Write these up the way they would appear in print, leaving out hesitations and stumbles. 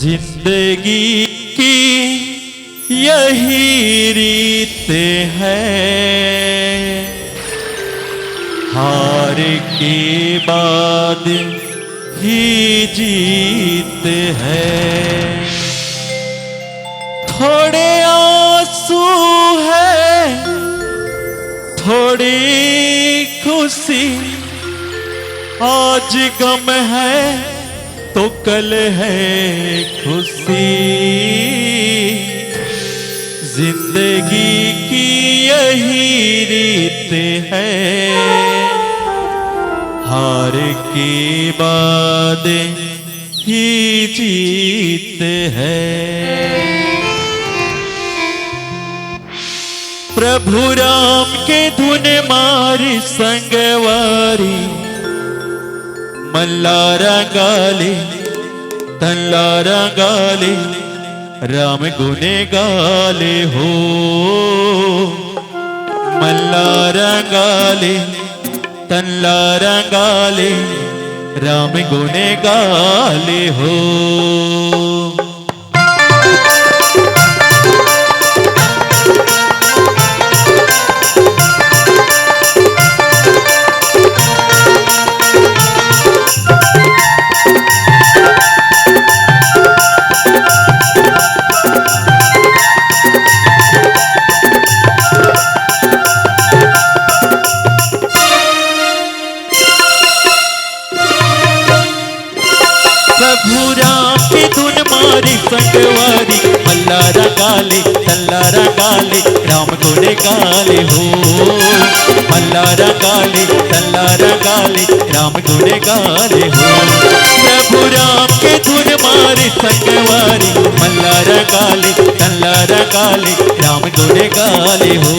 जिंदगी की यही रीत है, हार के बाद ही जीत है। थोड़े आंसू है, थोड़ी खुशी, आज गम है तो कल है खुशी। जिंदगी की यही रीत है, हार के बाद ही जीत है। प्रभु राम के धुन मारी संगवारी, मल्लारा गाले तल्लारा गाले, राम गुने गाले हो। मल्लारा गाले तल्लारा गाले, राम गुने गाले हो। प्रभु राम की धुन मारी संगवारी, मल्लारा गाले तल्लारा गाले, राम गुने गाले हो। मल्लारा गाले तल्लारा गाले, राम गुने गाले हो। प्रभु राम के धुन मारी संगवारी, मल्लारा गाले तल्लारा गाले, राम गुने गाले हो।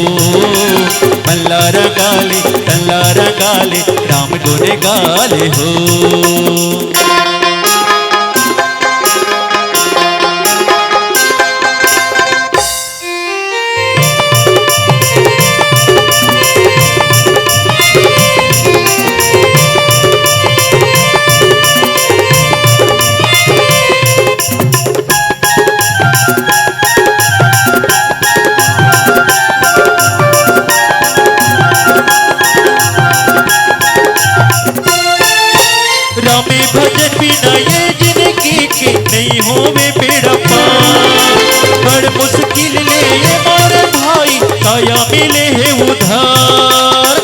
मल्लारा गाले तल्लारा गाले, राम गुने गाले हो। रामे भजन बिना ये जिंदगी के नहीं होवे बेड़ा पार। बड़ मुश्किल ले ये मोरे भाई, काया मिले है उधार।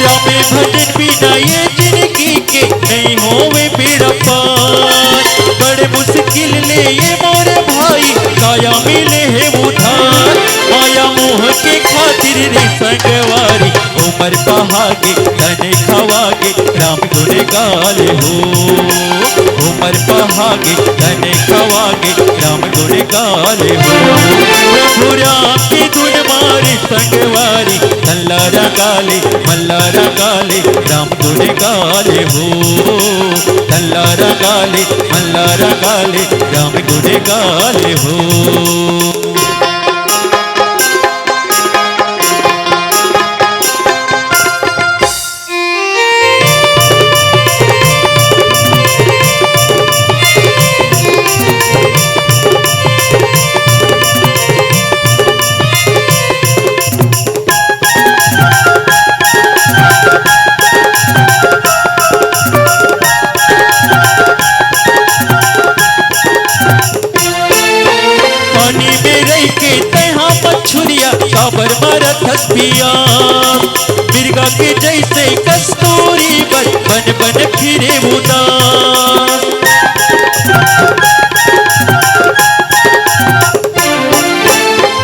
रामे भजन बिना ये जिंदगी के नहीं होवे बेड़ा पार। बड़ मुश्किल ले ये मोरे भाई, काया मिले है उधार। माया मोह के खातिर रे संगवारी, उमर बहागे तने खवागे, राम गुने गाले हो। उमर बहागे तने खवागे, राम गुने गाले हो। प्रभु राम की धुन मारी संगवारी, तल्लारा गाले मल्लारा गाले, राम गुने गाले हो। तल्लारा गाले मल्लारा गाले, राम गुने गाले हो। काबर मारा थपिया, मिर्गा के जैसे कस्तूरी बन बन बन फिरे उदास।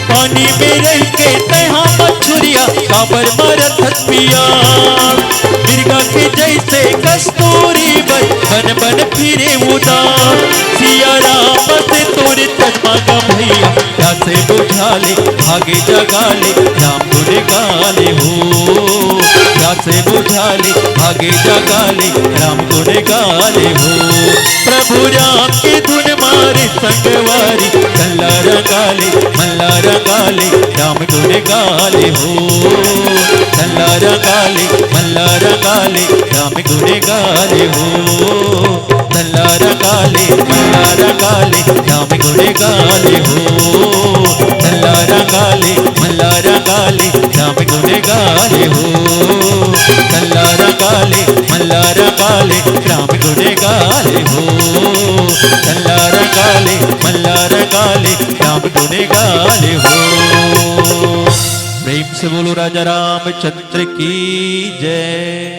पानी में रह के तहा मछुरिया, काबर मारा थपिया, मिर्गा के जैसे कस्तूरी बन बन बन फिरे उदास। सिया राम से तोरे तन्मागा भैया, से बुझाले आगे जगाले, राम गुने गाले हो। से बुझाले आगे जगाले, राम गुने गाले हो। प्रभु राम की धुन मारी संगवारी, तल्लारा गाले मल्लारा गाले, राम गुने गाले हो। तल्लारा गाले मल्लारा मल्ला रंगाले राम गुणे गाले हो, मल्ला रंगाले राम गुणे गाले हो, मल्ला रंगाले राम गुणे गाले हो, मल्ला रंगाले राम गुणे गाले हो, मल्ला रंगाले राम गुणे गाले हो। प्रेम से बोलो राजा रामचंद्र की जय।